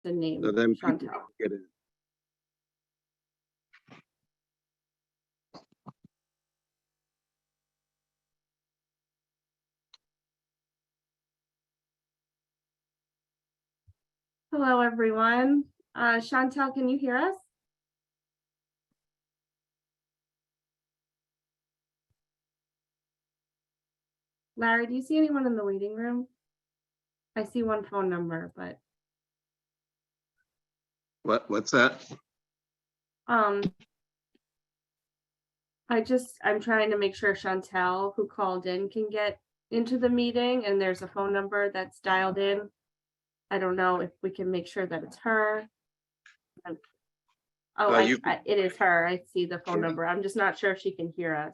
the name So then people Chantel. get it. Hello, everyone. Chantel, can you hear us? Larry, do you see anyone in the waiting room? I see one phone number, but What's that? I'm trying to make sure Chantel, who called in, can get into the meeting, and there's a phone number that's dialed in. I don't know if we can make sure that it's her. Oh, it is her. I see the phone number. I'm just not sure if she can hear us.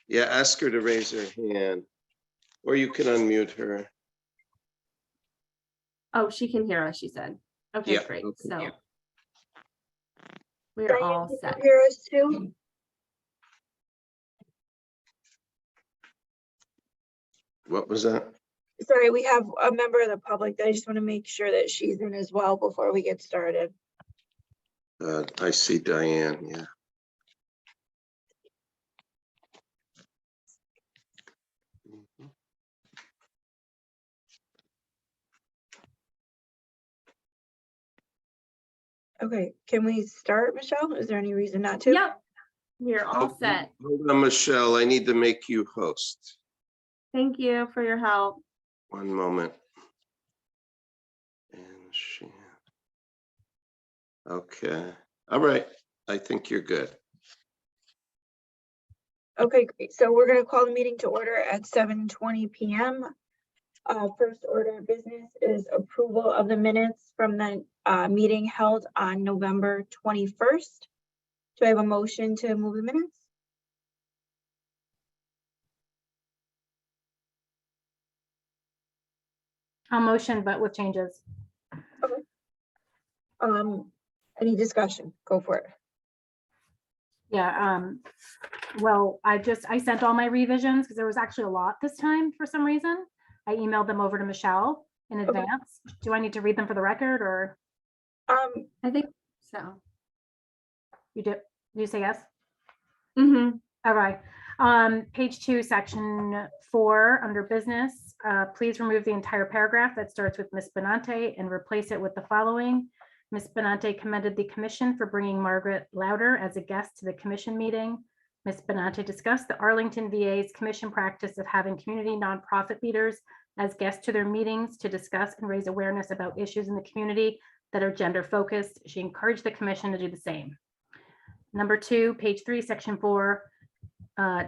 Yeah, ask her to raise her hand, or you can unmute her. Oh, she can hear us, she said. Okay, Yeah, great. okay. So we're all Diane, set. can you hear us too? What was that? Sorry, we have a member of the public that I just want to make sure that she's in as well before we get started. I see Diane, yeah. Okay, can we start, Michelle? Is there any reason not to? Yep, we're all set. Hold on, Michelle, I need to make you host. Thank you for your help. One moment. And she. Okay, all right, I think you're good. Okay, great. So we're gonna call the meeting to order at 7:20 p.m. First order of business is approval of the minutes from the meeting held on November 21st. Do I have a motion to move the minutes? I'll motion, but with changes. Any discussion? Go for it. Yeah, well, I sent all my revisions because there was actually a lot this time for some reason. I emailed them over to Michelle in Okay. advance. Do I need to read them for the record or I think so. you do? Do you say yes? Mm-hmm. All right. Page 2, section 4, under business, please remove the entire paragraph that starts with Ms. Benante and replace it with the following. Ms. Benante commended the commission for bringing Margaret Louder as a guest to the commission meeting. Ms. Benante discussed the Arlington VA's commission practice of having community nonprofit leaders as guests to their meetings to discuss and raise awareness about issues in the community that are gender focused. She encouraged the commission to do the same. Number 2, page 3, section 4,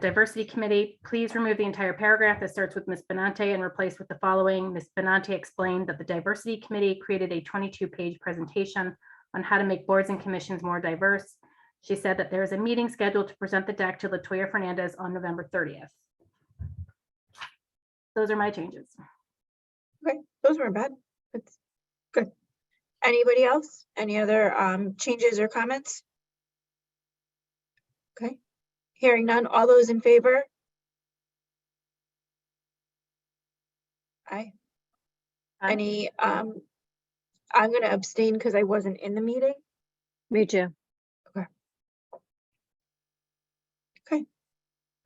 diversity committee, please remove the entire paragraph that starts with Ms. Benante and replace with the following. Ms. Benante explained that the diversity committee created a 22-page presentation on how to make boards and commissions more diverse. She said that there is a meeting scheduled to present the deck to Latoya Fernandez on November 30th. Those are my changes. Okay, those weren't bad. That's good. Anybody else? Any other changes or comments? Okay, hearing none. All those in favor? Aye. Aye. Any, I'm gonna abstain because I wasn't in the meeting. Me too. Okay,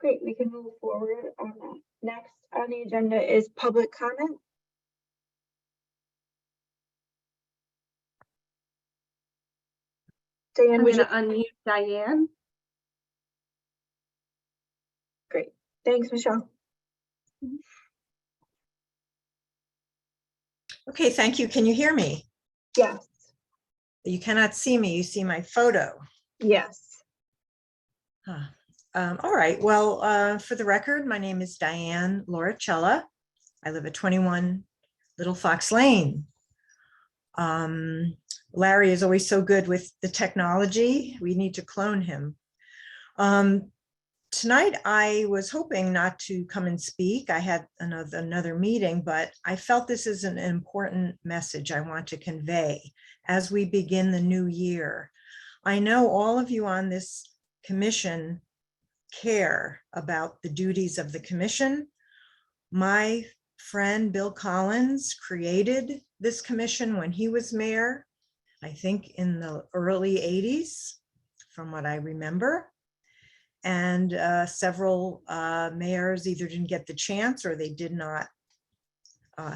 great. We can move forward on that. Next on the agenda is public comment. Diane, I'm would you? gonna unmute Diane. Great. Thanks, Michelle. Okay, thank you. Can you hear me? Yes, You cannot see me. You see my photo. yes. Huh. All right. Well, for the record, my name is Diane Lauricella. I live at 21 Little Fox Lane. Larry is always so good with the technology. We need to clone him. Tonight, I was hoping not to come and speak. I had another meeting, but I felt this is an important message I want to convey as we begin the new year. I know all of you on this commission care about the duties of the commission. My friend Bill Collins created this commission when he was mayor, I think in the early 80s, from what I remember. And several mayors either didn't get the chance or they did not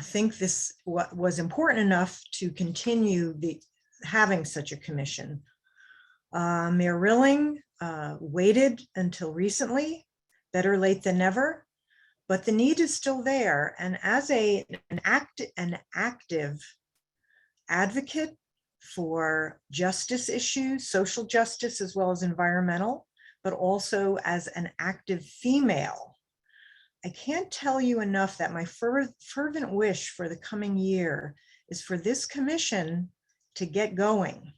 think this was important enough to continue having such a commission. Mayor Rilling waited until recently, better late than never, but the need is still there. And as an active advocate for justice issues, social justice, as well as environmental, but also as an active female, I can't tell you enough that my fervent wish for the coming year is for this commission to get going.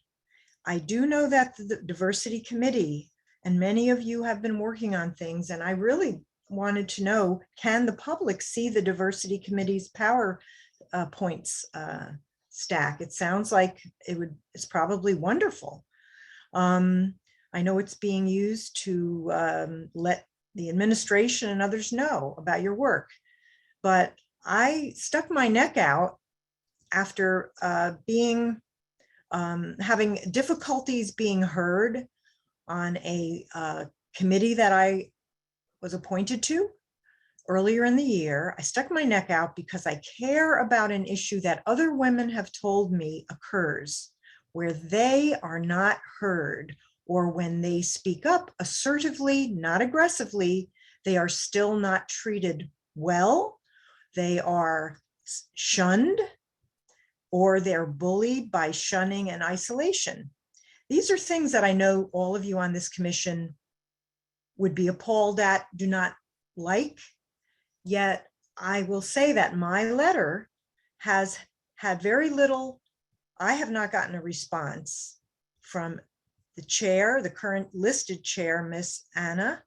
I do know that the diversity committee and many of you have been working on things, and I really wanted to know, can the public see the diversity committee's PowerPoints stack? It sounds like it's probably wonderful. I know it's being used to let the administration and others know about your work, but I stuck my neck out after having difficulties being heard on a committee that I was appointed to earlier in the year. I stuck my neck out because I care about an issue that other women have told me occurs where they are not heard, or when they speak up assertively, not aggressively, they are still not treated well. They are shunned, or they're bullied by shunning and isolation. These are things that I know all of you on this commission would be appalled at, do not like. Yet I will say that my letter has had very little. I have not gotten a response from the chair, the current listed chair, Miss Anna,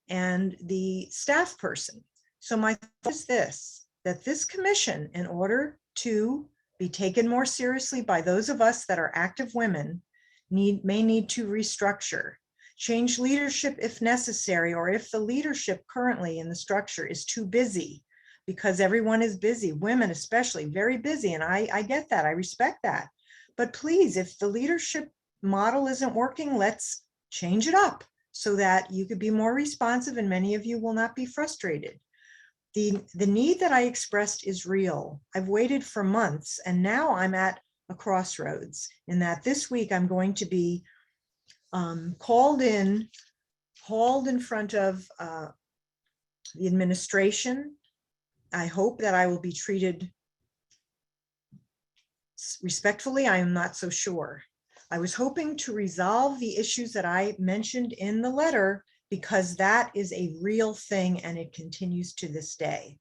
and the staff person. So my thought is this, that this commission, in order to be taken more seriously by those of us that are active women, may need to restructure, change leadership if necessary, or if the leadership currently in the structure is too busy, because everyone is busy, women especially, very busy. And I get that, I respect that. But please, if the leadership model isn't working, let's change it up so that you could be more responsive and many of you will not be frustrated. The need that I expressed is real. I've waited for months and now I'm at a crossroads in that this week I'm going to be hauled in front of the administration. I hope that I will be treated respectfully. I am not so sure. I was hoping to resolve the issues that I mentioned in the letter because that is a real thing and it continues to this day.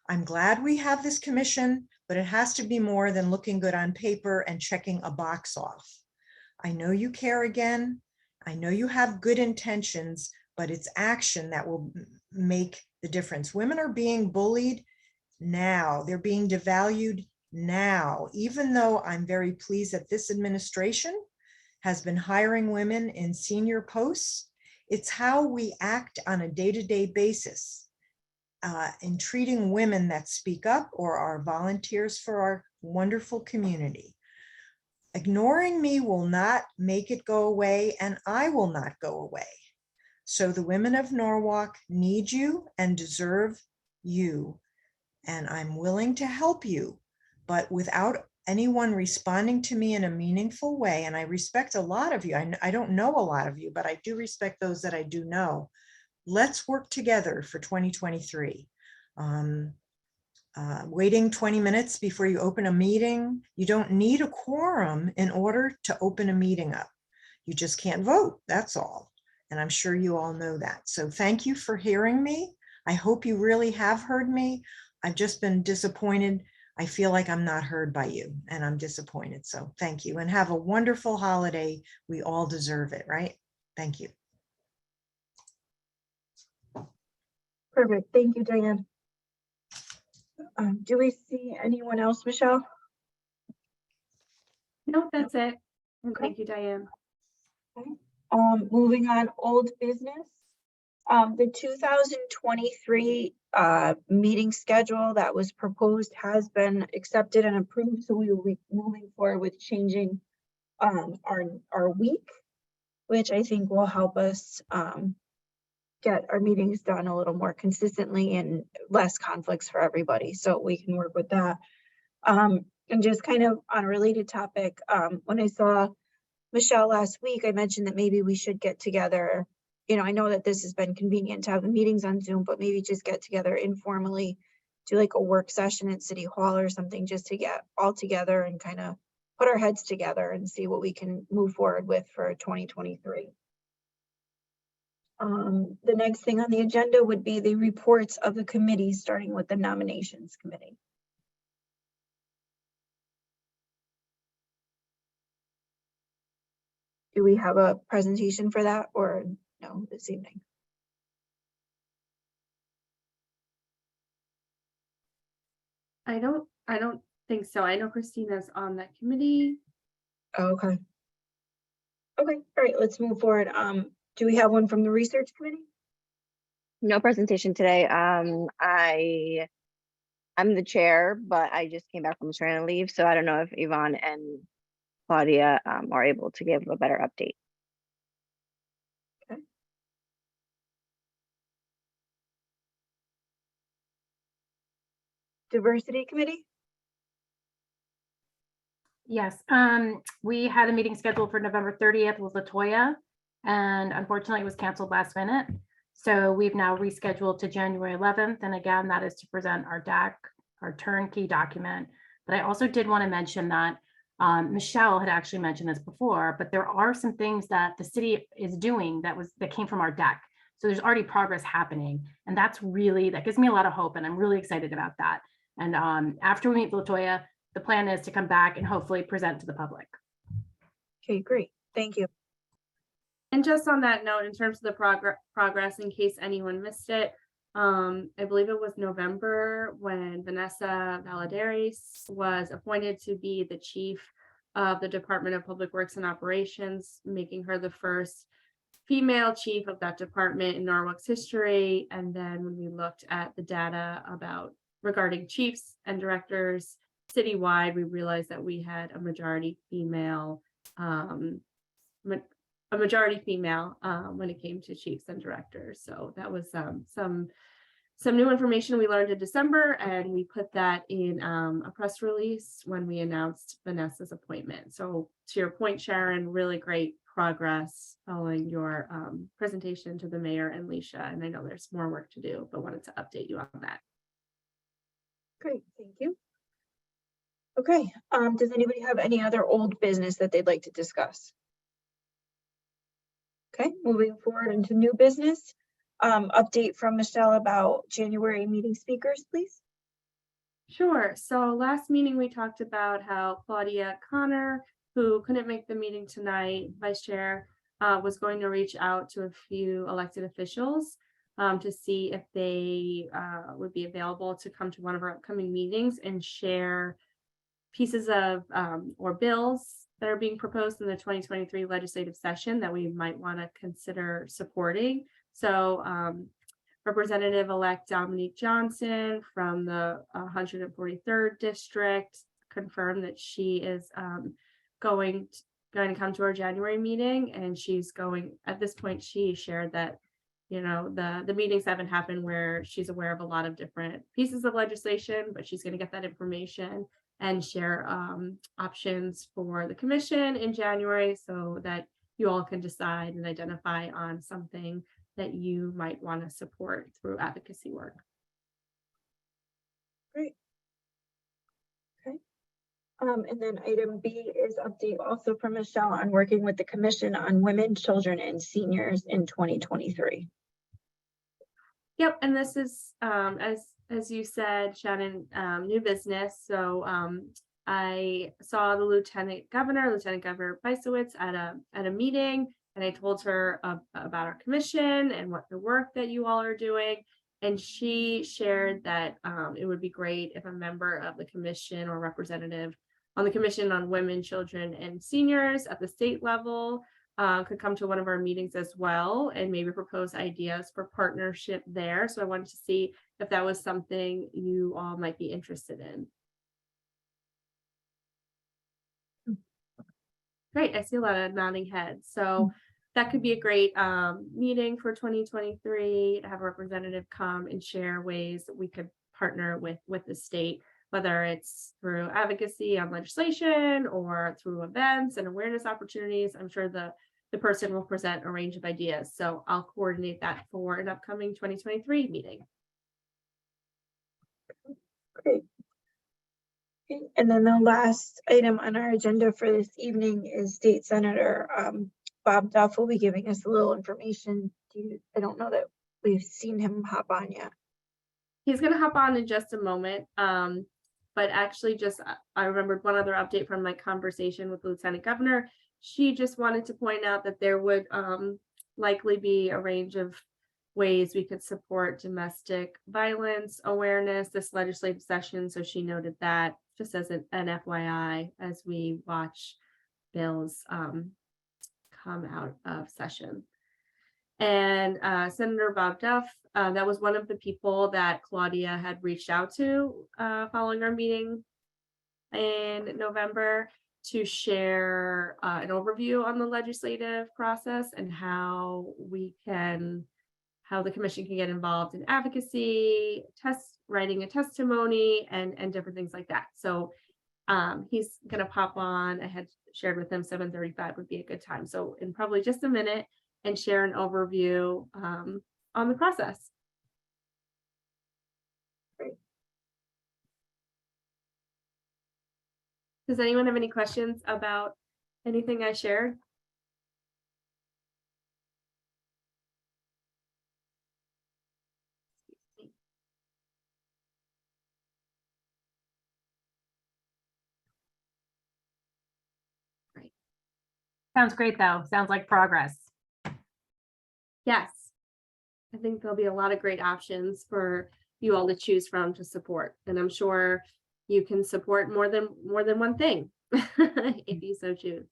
I'm glad we have this commission, but it has to be more than looking good on paper and checking a box off. I know you care again. I know you have good intentions, but it's action that will make the difference. Women are being bullied now. They're being devalued now, even though I'm very pleased that this administration has been hiring women in senior posts. It's how we act on a day-to-day basis in treating women that speak up or are volunteers for our wonderful community. Ignoring me will not make it go away, and I will not go away. So the women of Norwalk need you and deserve you, and I'm willing to help you, but without anyone responding to me in a meaningful way, and I respect a lot of you. I don't know a lot of you, but I do respect those that I do know. Let's work together for 2023. Waiting 20 minutes before you open a meeting, you don't need a quorum in order to open a meeting up. You just can't vote, that's all. And I'm sure you all know that. So thank you for hearing me. I hope you really have heard me. I've just been disappointed. I feel like I'm not heard by you and I'm disappointed. So thank you and have a wonderful holiday. We all deserve it, right? Thank you. Perfect. Thank you, Diane. Do we see anyone else, Michelle? No, that's it. And Okay. thank you, Diane. Moving on, old business. The 2023 meeting schedule that was proposed has been accepted and approved, so we will be moving forward with changing our week, which I think will help us get our meetings done a little more consistently and less conflicts for everybody, so we can work with that. And just kind of on a related topic, when I saw Michelle last week, I mentioned that maybe we should get together. You know, I know that this has been convenient to have the meetings on Zoom, but maybe just get together informally, do like a work session at City Hall or something, just to get all together and kind of put our heads together and see what we can move forward with for 2023. The next thing on the agenda would be the reports of the committees, starting with the nominations committee. Do we have a presentation for that or no this evening? I don't think so. I know Christina's on that committee. Oh, okay. Okay, all right, let's move forward. Do we have one from the research committee? No presentation today. I'm the chair, but I just came back from maternity leave, so I don't know if Yvonne and Claudia are able to give a better update. Diversity committee? Yes, we had a meeting scheduled for November 30th with Latoya, and unfortunately it was canceled last minute. So we've now rescheduled to January 11th. And again, that is to present our DAC, our turnkey document. But I also did want to mention that Michelle had actually mentioned this before, but there are some things that the city is doing that came from our DAC. So there's already progress happening. And that gives me a lot of hope. And I'm really excited about that. And after we meet Latoya, the plan is to come back and hopefully present to the public. Okay, great. Thank you. And just on that note, in terms of the progress, in case anyone missed it, I believe it was November when Vanessa Valadares was appointed to be the chief of the Department of Public Works and Operations, making her the first female chief of that department in Norwalk's history. And then when we looked at the data regarding chiefs and directors citywide, we realized that we had a majority female when it came to chiefs and directors. So that was some new information we learned in December, and we put that in a press release when we announced Vanessa's appointment. So to your point, Sharon, really great progress following your presentation to the mayor and Leisha. And I know there's more work to do, but wanted to update you on that. Great, thank you. Okay, does anybody have any other old business that they'd like to discuss? Okay, moving forward into new business. Update from Michelle about January meeting speakers, please. Sure. So last meeting, we talked about how Claudia Connor, who couldn't make the meeting tonight, vice chair, was going to reach out to a few elected officials to see if they would be available to come to one of our upcoming meetings and share pieces of or bills that are being proposed in the 2023 legislative session that we might want to consider supporting. So Representative-elect Dominique Johnson from the 143rd district confirmed that she is going to come to our January meeting, and she's going, at this point, she shared that, you know, the meetings haven't happened where she's aware of a lot of different pieces of legislation, but she's going to get that information and share options for the commission in January so that you all can decide and identify on something that you might want to support through advocacy work. Great. Okay. And then item B is update also from Michelle on working with the commission on women, children, and seniors in 2023. Yep, and this is as you said, Shannon, new business. So I saw the Lieutenant Governor Bisowitz at a meeting, and I told her about our commission and what the work that you all are doing. And she shared that it would be great if a member of the commission or representative on the Commission on Women, Children, and Seniors at the state level could come to one of our meetings as well and maybe propose ideas for partnership there. So I wanted to see if that was something you all might be interested in. Great, I see a lot of nodding heads. So that could be a great meeting for 2023, to have a representative come and share ways that we could partner with the state, whether it's through advocacy on legislation or through events and awareness opportunities. I'm sure the person will present a range of ideas. So I'll coordinate that for an upcoming 2023 meeting. Great. Okay, and then the last item on our agenda for this evening is State Senator Bob Duff will be giving us a little information. I don't know that we've seen him hop on yet. He's going to hop on in just a moment. But actually I remembered one other update from my conversation with Lieutenant Governor. She just wanted to point out that there would likely be a range of ways we could support domestic violence awareness this legislative session. So she noted that just as an FYI, as we watch bills come out of session. And Senator Bob Duff, that was one of the people that Claudia had reached out to following our meeting in November to share an overview on the legislative process and how the commission can get involved in advocacy, writing a testimony, and different things like that. So he's gonna pop on. I had shared with him 7:35 would be a good time. So in probably just a minute, and share an overview on the process. Great. Does anyone have any questions about anything I shared? Sounds great, though. Sounds like progress. Yes. I think there'll be a lot of great options for you all to choose from to support. And I'm sure you can support more than one thing if you so choose.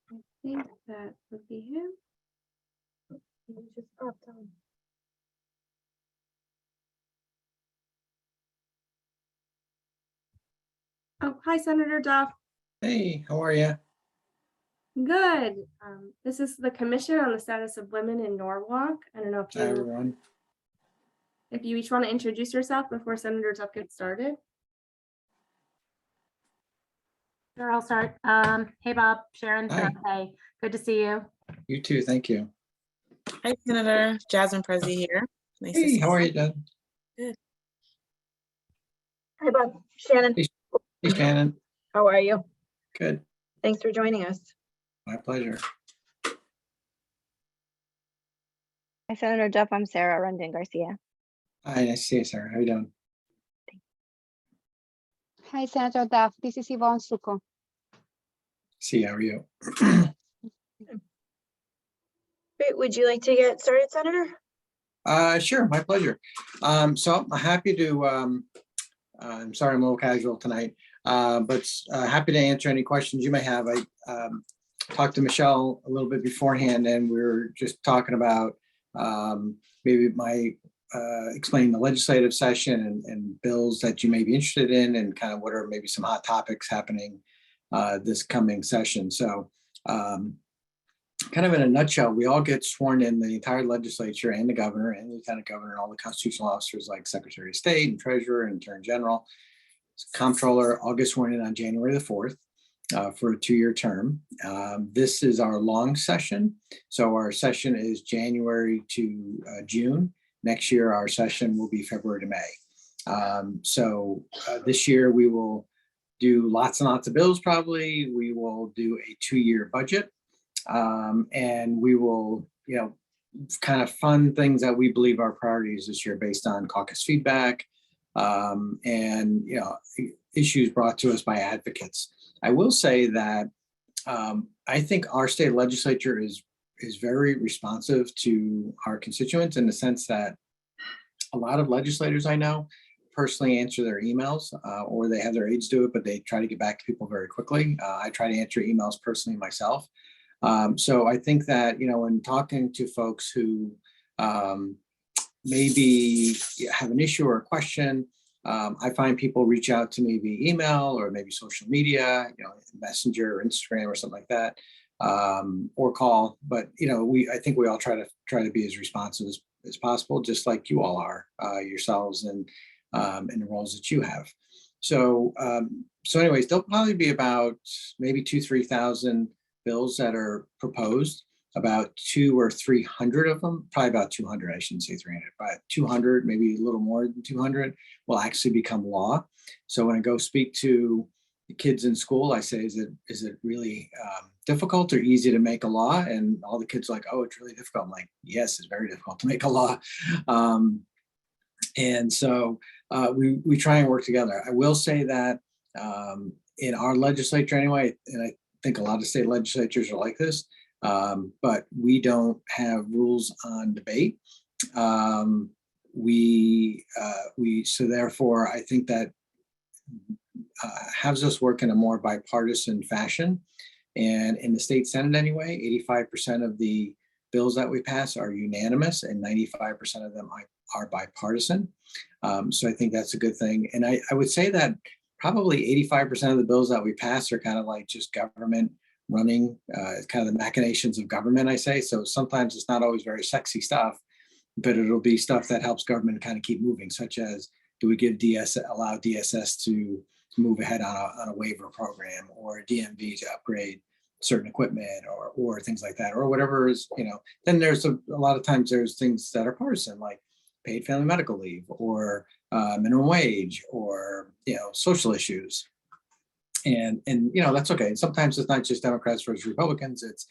I think that would be him. He just popped on. Oh, hi, Senator Duff. Hey, how are you? Good. This is the Commission on the Status of Women in Norwalk. I don't know if Hi, you everyone. each want to introduce yourself before Senator Duff gets started. Sure, I'll start. Hey, Bob, Sharon, Hi. hey, good to see you. You too, thank you. Hi, Senator. Jasmine Prezi here. Nice to Hey, see how are you, Doug? Hi, Bob. Shannon, Hey, Shannon. how are you? Good, Thanks for joining us. my pleasure. Hi, Senator Duff. I'm Sarah Rondon Garcia. Hi, nice to see you, Sarah. How you doing? Hi, Senator Duff. This is Yvonne Suko. See, how are you? Great. Would you like to get started, Senator? Sure, my pleasure. So I'm happy to, I'm sorry I'm a little casual tonight, but happy to answer any questions you may have. I talked to Michelle a little bit beforehand, and we were just talking about maybe explaining the legislative session and bills that you may be interested in, and kind of what are maybe some hot topics happening this coming session. So kind of in a nutshell, we all get sworn in, the entire legislature and the governor and the lieutenant governor and all the constitutional officers like Secretary of State and Treasurer and Attorney General. Comptroller all get sworn in on January the 4th for a 2-year term. This is our long session. So our session is January to June. Next year, our session will be February to May. So this year we will do lots and lots of bills probably. We will do a 2-year budget. And we will, kind of fun things that we believe are priorities this year based on caucus feedback, and, you know, issues brought to us by advocates. I will say that I think our state legislature is very responsive to our constituents in the sense that a lot of legislators I know personally answer their emails, or they have their aides do it, but they try to get back to people very quickly. I try to answer emails personally myself. So I think that, you know, when talking to folks who maybe have an issue or a question, I find people reach out to me via email or maybe social media, you know, Messenger or Instagram or something like that, or call. But, you know, I think we all try to be as responsive as possible, just like you all are yourselves and in the roles that you have. So, anyways, there'll probably be about maybe 2,000-3,000 bills that are proposed. About 200 or 300 of them, probably about 200, I shouldn't say 300, but 200, maybe a little more than 200 will actually become law. So when I go speak to the kids in school, I say, is it really difficult or easy to make a law? And all the kids are like, oh, it's really difficult. I'm like, yes, it's very difficult to make a law. And so we try and work together. I will say that in our legislature anyway, and I think a lot of state legislatures are like this, but we don't have rules on debate. So therefore, I think that has us work in a more bipartisan fashion. And in the state Senate anyway, 85% of the bills that we pass are unanimous and 95% of them are bipartisan. So I think that's a good thing. And I would say that probably 85% of the bills that we pass are kind of like just government running, kind of the machinations of government, I say. So sometimes it's not always very sexy stuff, but it'll be stuff that helps government kind of keep moving, such as, do we allow DSS to move ahead on a waiver program, or DMV to upgrade certain equipment, or things like that, or whatever is, you know. Then there's a lot of times there's things that are partisan, like paid family medical leave, or minimum wage, or, you know, social issues. And you know, that's okay. Sometimes it's not just Democrats versus Republicans. It's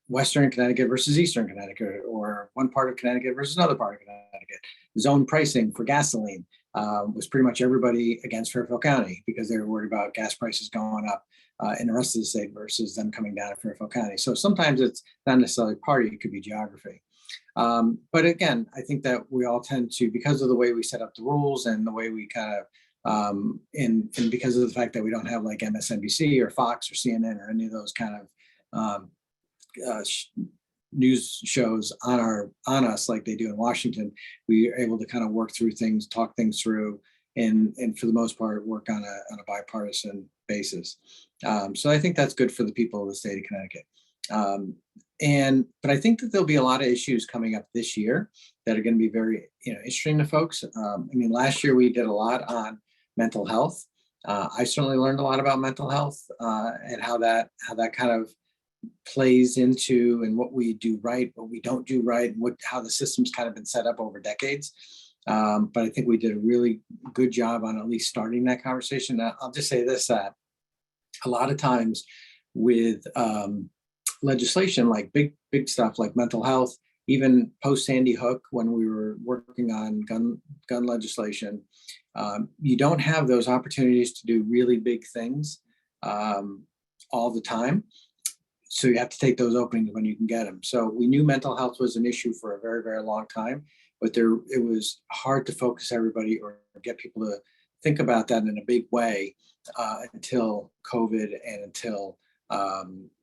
Western Connecticut versus Eastern Connecticut, or one part of Connecticut versus another part of Connecticut. Zone pricing for gasoline was pretty much everybody against Fairfield County because they were worried about gas prices going up in the rest of the state versus them coming down in Fairfield County. So sometimes it's not necessarily party, it could be geography. But again, I think that we all tend to, because of the way we set up the rules and the way we kind of, and because of the fact that we don't have like MSNBC or Fox or CNN or any of those kind of news shows on us like they do in Washington, we are able to kind of work through things, talk things through, and for the most part work on a bipartisan basis. So I think that's good for the people of the state of Connecticut. But I think that there'll be a lot of issues coming up this year that are going to be very, you know, interesting to folks. I mean, last year we did a lot on mental health. I certainly learned a lot about mental health and how that kind of plays into and what we do right, what we don't do right, and how the system's kind of been set up over decades. But I think we did a really good job on at least starting that conversation. I'll just say this, that a lot of times with legislation, like big stuff like mental health, even post Sandy Hook, when we were working on gun legislation, you don't have those opportunities to do really big things all the time. So you have to take those openings when you can get them. So we knew mental health was an issue for a very, very long time, but it was hard to focus everybody or get people to think about that in a big way until COVID and until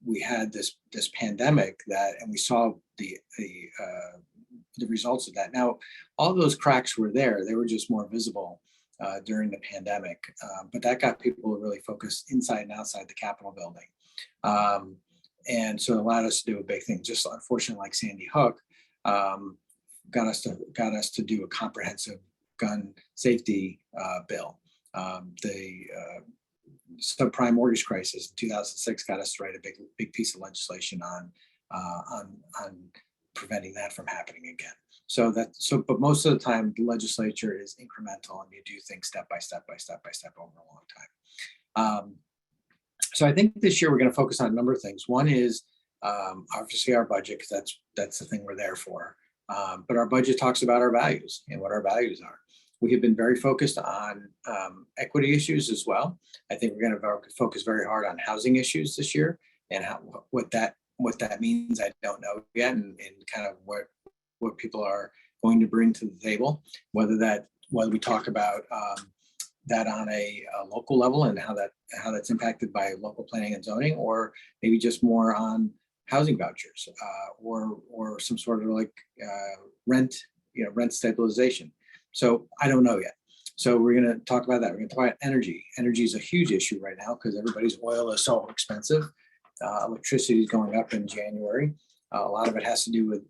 we had this pandemic and we saw the results of that. Now, all those cracks were there. They were just more visible during the pandemic, but that got people to really focus inside and outside the Capitol building. And so it allowed us to do a big thing. Just unfortunately, like Sandy Hook, got us to do a comprehensive gun safety bill. The subprime mortgage crisis in 2006 got us to write a big piece of legislation on preventing that from happening again. But most of the time, the legislature is incremental, and you do things step by step over a long time. So I think this year we're going to focus on a number of things. One is Obviously our budget, because that's the thing we're there for. But our budget talks about our values and what our values are. We have been very focused on equity issues as well. I think we're going to focus very hard on housing issues this year, and what that means, I don't know yet, and kind of what people are going to bring to the table, whether we talk about that on a local level and how that's impacted by local planning and zoning, or maybe just more on housing vouchers or some sort of like rent stabilization. So I don't know yet. So we're going to talk about that. We're going to talk about energy. Energy is a huge issue right now because everybody's oil is so expensive. Electricity is going up in January. A lot of it has to do with,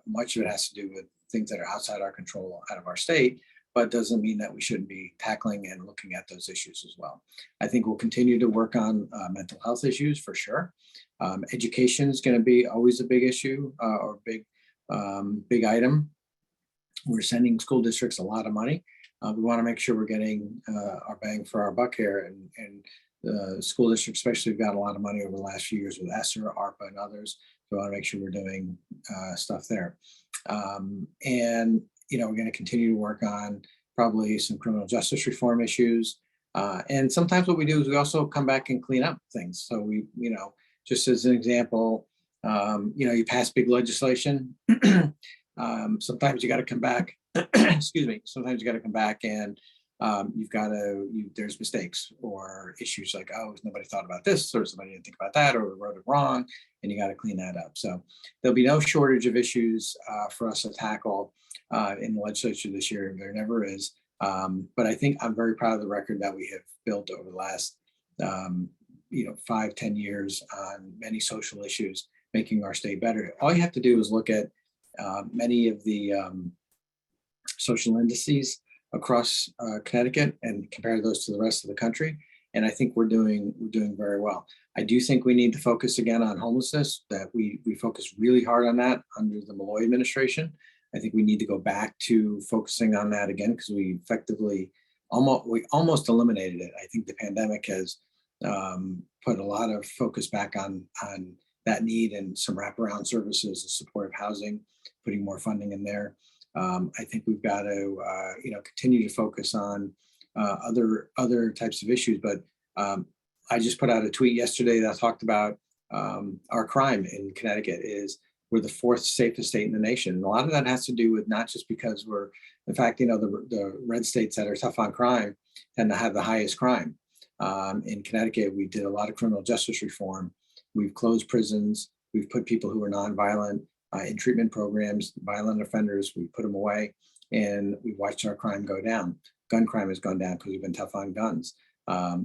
much of it has to do with things that are outside our control, out of our state, but doesn't mean that we shouldn't be tackling and looking at those issues as well. I think we'll continue to work on mental health issues for sure. Education is going to be always a big issue or big item. We're sending school districts a lot of money. We want to make sure we're getting our bang for our buck here, and the school district especially have got a lot of money over the last few years with ESSER, ARPA, and others. We want to make sure we're doing stuff there. And we're going to continue to work on probably some criminal justice reform issues. And sometimes what we do is we also come back and clean up things. So we, just as an example, you pass big legislation. Sometimes you got to come back, excuse me, sometimes you got to come back and there's mistakes or issues like, oh, nobody thought about this, or somebody didn't think about that, or wrote it wrong, and you got to clean that up. So there'll be no shortage of issues for us to tackle in the legislature this year. There never is. But I think I'm very proud of the record that we have built over the last 5-10 years on many social issues, making our state better. All you have to do is look at many of the social indices across Connecticut and compare those to the rest of the country. And I think we're doing very well. I do think we need to focus again on homelessness, that we focus really hard on that under the Malloy administration. I think we need to go back to focusing on that again, because we effectively almost eliminated it. I think the pandemic has put a lot of focus back on that need and some wraparound services and supportive housing, putting more funding in there. I think we've got to continue to focus on other types of issues. But I just put out a tweet yesterday that talked about our crime in Connecticut is we're the 4th safest state in the nation. And a lot of that has to do with not just because we're, in fact, the red states that are tough on crime tend to have the highest crime. In Connecticut, we did a lot of criminal justice reform. We've closed prisons. We've put people who are nonviolent in treatment programs, violent offenders, we put them away, and we watched our crime go down. Gun crime has gone down because we've been tough on guns.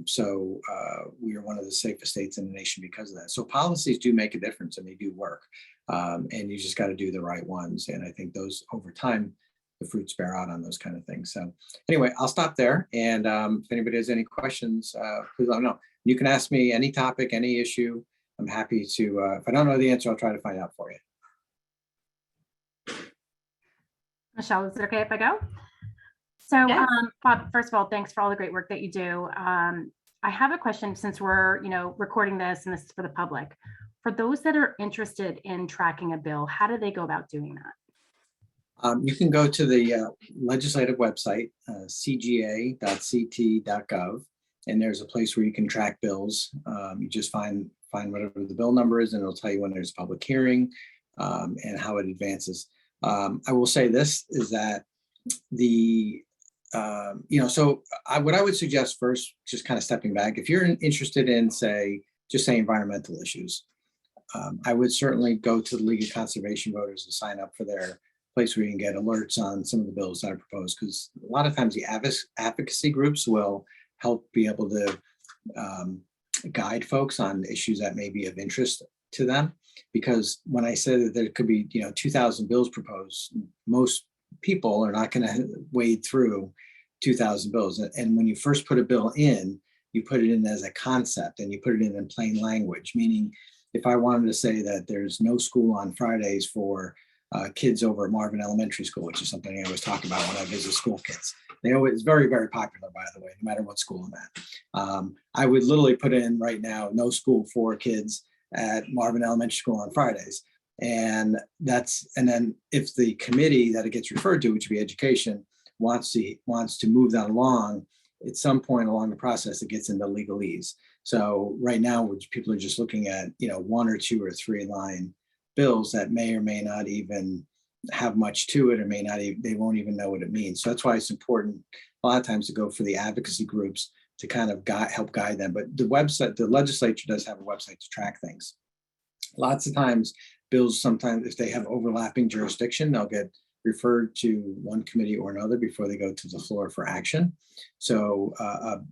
So we are one of the safest states in the nation because of that. So policies do make a difference and they do work. And you just got to do the right ones. And I think those over time, the fruits bear out on those kind of things. So anyway, I'll stop there. And if anybody has any questions, please let me know. You can ask me any topic, any issue. I'm happy to, if I don't know the answer, I'll try to find out for you. Michelle, is it okay if I go? So, Yes. Bob, first of all, thanks for all the great work that you do. I have a question since we're, recording this and this is for the public. For those that are interested in tracking a bill, how do they go about doing that? You can go to the legislative website, cga.ct.gov, and there's a place where you can track bills. You just find whatever the bill number is, and it'll tell you when there's a public hearing and how it advances. I will say this is that what I would suggest first, just kind of stepping back, if you're interested in, say environmental issues, I would certainly go to the League of Conservation Voters and sign up for their place where you can get alerts on some of the bills that are proposed, because a lot of times the advocacy groups will help be able to guide folks on issues that may be of interest to them. Because when I said that there could be 2,000 bills proposed, most people are not going to wade through 2,000 bills. And when you first put a bill in, you put it in as a concept and you put it in plain language, meaning if I wanted to say that there's no school on Fridays for kids over at Marvin Elementary School, which is something I always talk about when I visit school kids. It's very, very popular, by the way, no matter what school I'm at. I would literally put in right now, no school for kids at Marvin Elementary School on Fridays. And then if the committee that it gets referred to, which would be education, wants to move that along, at some point along the process, it gets into legalese. So right now, people are just looking at, 1 or 2 or 3 line bills that may or may not even have much to it, or may not even, they won't even know what it means. So that's why it's important a lot of times to go for the advocacy groups to kind of help guide them. But the legislature does have a website to track things. Lots of times bills, sometimes if they have overlapping jurisdiction, they'll get referred to one committee or another before they go to the floor for action. So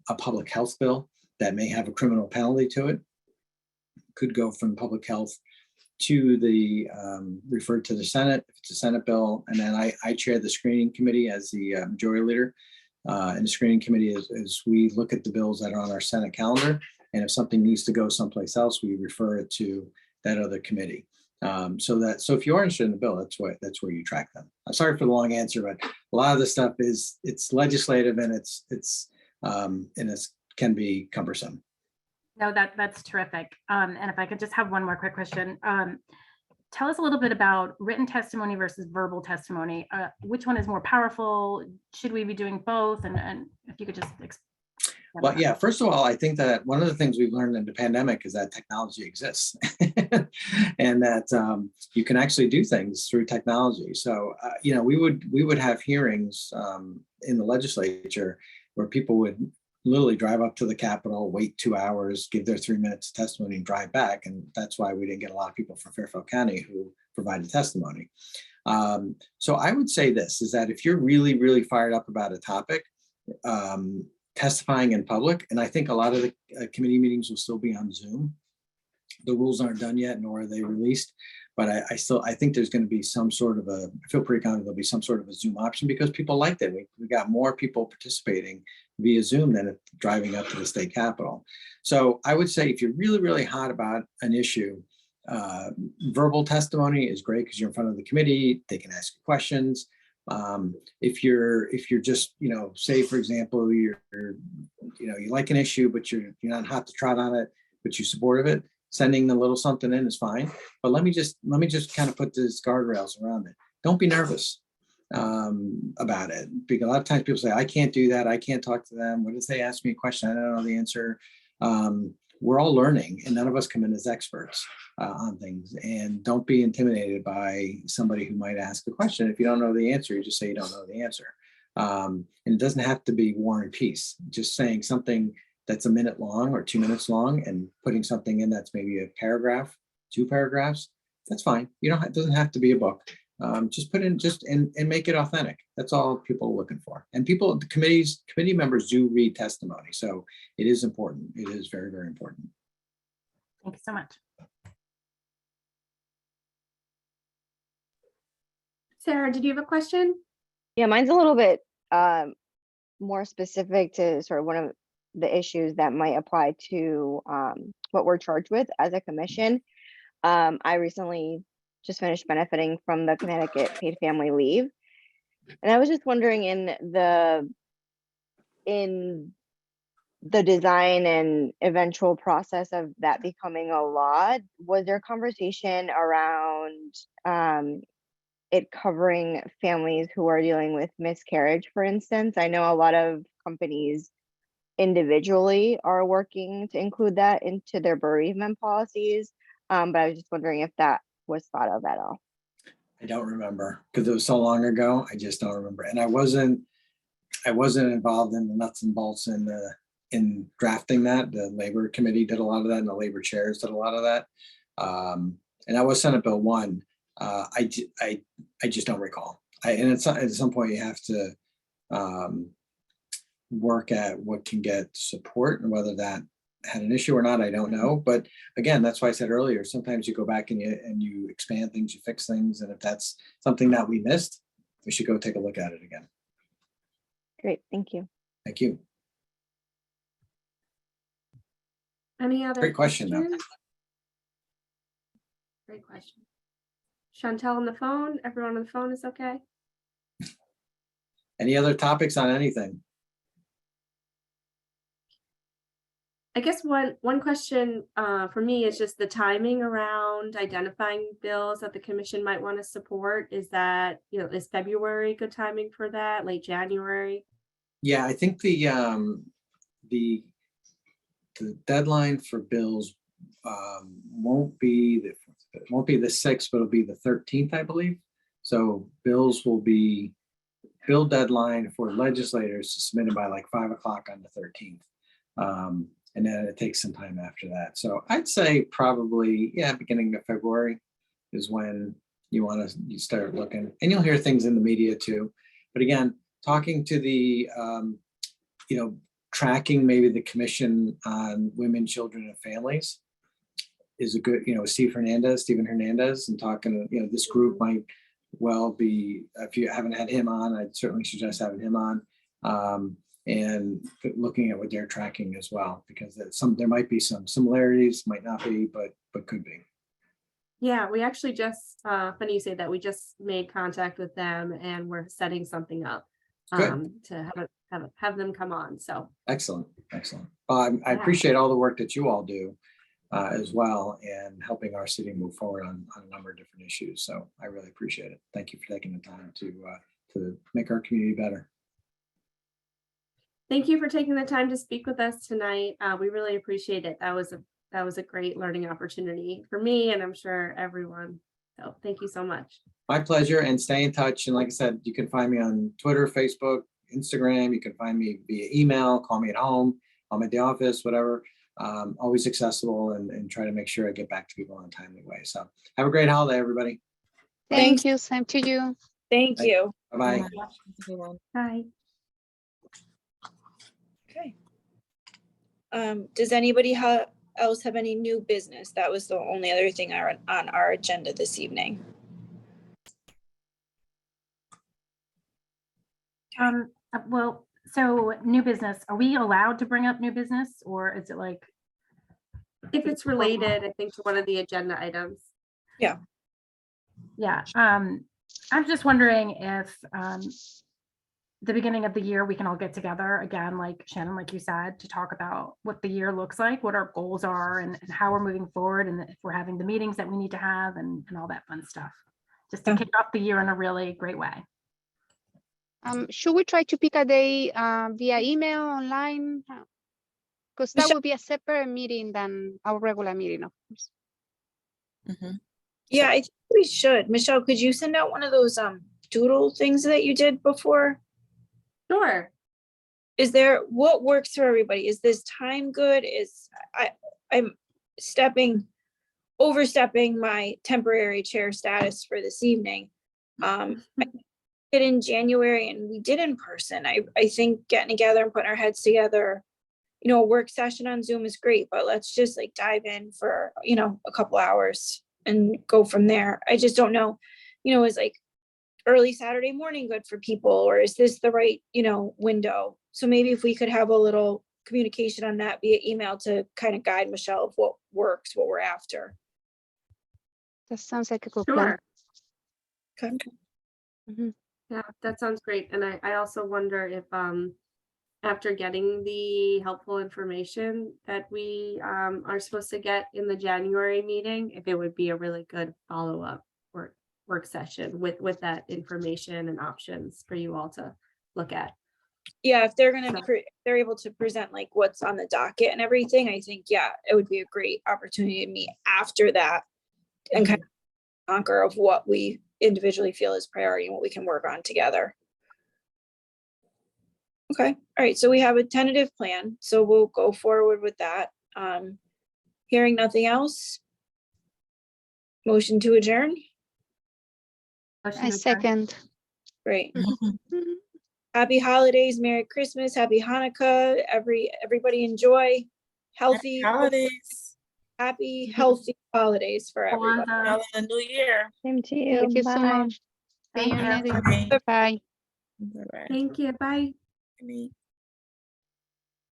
a public health bill that may have a criminal penalty to it could go from public health to the referred to the Senate, if it's a Senate bill. And then I chair the screening committee as the majority leader. And the screening committee is we look at the bills that are on our Senate calendar. And if something needs to go someplace else, we refer it to that other committee. So if you are interested in the bill, that's where you track them. I'm sorry for the long answer, but a lot of this stuff it's legislative and it's can be cumbersome. No, that's terrific. And if I could just have one more quick question. Tell us a little bit about written testimony versus verbal testimony. Which one is more powerful? Should we be doing both? And if you could just Well, yeah, first of all, I think that one of the things we've learned in the pandemic is that technology exists and that you can actually do things through technology. So, we would have hearings in the legislature where people would literally drive up to the Capitol, wait 2 hours, give their 3 minutes of testimony and drive back. And that's why we didn't get a lot of people from Fairfield County who provided testimony. So I would say this is that if you're really, really fired up about a topic, testifying in public, and I think a lot of the committee meetings will still be on Zoom. The rules aren't done yet, nor are they released, but I think there's going to be some sort of I feel pretty confident there'll be some sort of a Zoom option because people liked it. We got more people participating via Zoom than driving up to the state capitol. So I would say if you're really, really hot about an issue, verbal testimony is great because you're in front of the committee, they can ask you questions. If you're just, say for example, you like an issue, but you're not hot to trot on it, but you're supportive of it, sending a little something in is fine. But let me just kind of put these guardrails around it. Don't be nervous about it, because a lot of times people say, I can't do that. I can't talk to them. What if they ask me a question? I don't know the answer. We're all learning and none of us come in as experts on things, and don't be intimidated by somebody who might ask a question. If you don't know the answer, you just say you don't know the answer. And it doesn't have to be War and Peace. Just saying something that's a minute long or 2 minutes long and putting something in that's maybe a paragraph, 2 paragraphs, that's fine. It doesn't have to be a book. Just put in and make it authentic. That's all people are looking for. And the committee members do read testimony. So it is important. It is very, very important. Thank you so much. Sarah, did you have a question? Yeah, mine's a little bit more specific to sort of one of the issues that might apply to what we're charged with as a commission. I recently just finished benefiting from the Connecticut paid family leave. And I was just wondering in the design and eventual process of that becoming a law, was there conversation around it covering families who are dealing with miscarriage, for instance? I know a lot of companies individually are working to include that into their bereavement policies. But I was just wondering if that was thought of at all. I don't remember because it was so long ago. I just don't remember. And I wasn't involved in the nuts and bolts in drafting that. The labor committee did a lot of that and the labor chairs did a lot of that. And that was Senate Bill 1. I just don't recall. And at some point you have to work at what can get support and whether that had an issue or not, I don't know. But again, that's why I said earlier, sometimes you go back and you expand things, you fix things. And if that's something that we missed, we should go take a look at it again. Great, thank you. Thank you. Any other Great question, though. questions? Great question. Chantel on the phone, everyone on the phone is okay? Any other topics on anything? I guess one question for me is just the timing around identifying bills that the commission might want to support. Is that, is February good timing for that, late January? Yeah, I think the deadline for bills won't be the 6th, but it'll be the 13th, I believe. So bills will be, bill deadline for legislators to submit it by like 5 o'clock on the 13th. And then it takes some time after that. So I'd say probably, yeah, beginning of February is when you start looking, and you'll hear things in the media too. But again, talking to the, tracking maybe the Commission on Women, Children, and Families is a good, Stephen Hernandez, and talking to, this group might well be, if you haven't had him on, I'd certainly suggest having him on. And looking at what they're tracking as well, because there might be some similarities, might not be, but could be. Yeah, we actually just, funny you say that, we just made contact with them and we're setting something up Good. to have them come on. So Excellent. I appreciate all the work that you all do as well, and helping our city move forward on a number of different issues. So I really appreciate it. Thank you for taking the time to make our community better. thank you for taking the time to speak with us tonight. We really appreciate it. That was a great learning opportunity for me, and I'm sure everyone. So thank you so much. My pleasure, and stay in touch. And like I said, you can find me on Twitter, Facebook, Instagram. You can find me via email, call me at home, I'm at the office, whatever. Always accessible, and try to make sure I get back to people in a timely way. So have a great holiday, everybody. Thank you. Same to you. Thank you. Bye-bye. Bye. Okay. Does anybody else have any new business? That was the only other thing on our agenda this evening. Well, so new business, are we allowed to bring up new business, or is it like? If it's related, I think, to one of the agenda items. Yeah, I'm just wondering if the beginning of the year, we can all get together again, like Shannon, like you said, to talk about what the year looks like, what our goals are, and how we're moving forward, and if we're having the meetings that we need to have, and all that fun stuff, just to kick off the year in a really great way. Should we try to pick a day via email, online? Because that would be a separate meeting than our regular meeting, of course. Yeah, I think we should. Michelle, could you send out one of those doodle things that you did before? Sure. What works for everybody? Is this time good? I'm overstepping my temporary chair status for this evening. I did in January, and we did in person. I think getting together and putting our heads together, a work session on Zoom is great, but let's just like dive in for, a couple hours and go from there. I just don't know, is like early Saturday morning good for people, or is this the right, window? So maybe if we could have a little communication on that via email to kind of guide Michelle of what works, what we're after. That sounds like a good plan. Sure. Okay. Yeah, that sounds great. And I also wonder if after getting the helpful information that we are supposed to get in the January meeting, if it would be a really good follow-up work session with that information and options for you all to look at. Yeah, if they're they're able to present like what's on the docket and everything, I think, yeah, it would be a great opportunity to meet after that and kind of conquer of what we individually feel is priority and what we can work on together. Okay, all right, so we have a tentative plan, so we'll go forward with that. Hearing nothing else. Motion to adjourn. Motion I to adjourn. second. Great. Happy holidays, Merry Christmas, Happy Hanukkah. Everybody enjoy healthy, Holidays. happy, healthy holidays for everyone. Happy New Year. Same to you. Thank you so Bye. much. Thank you. Bye. Bye-bye. Thank you. Bye. Bye.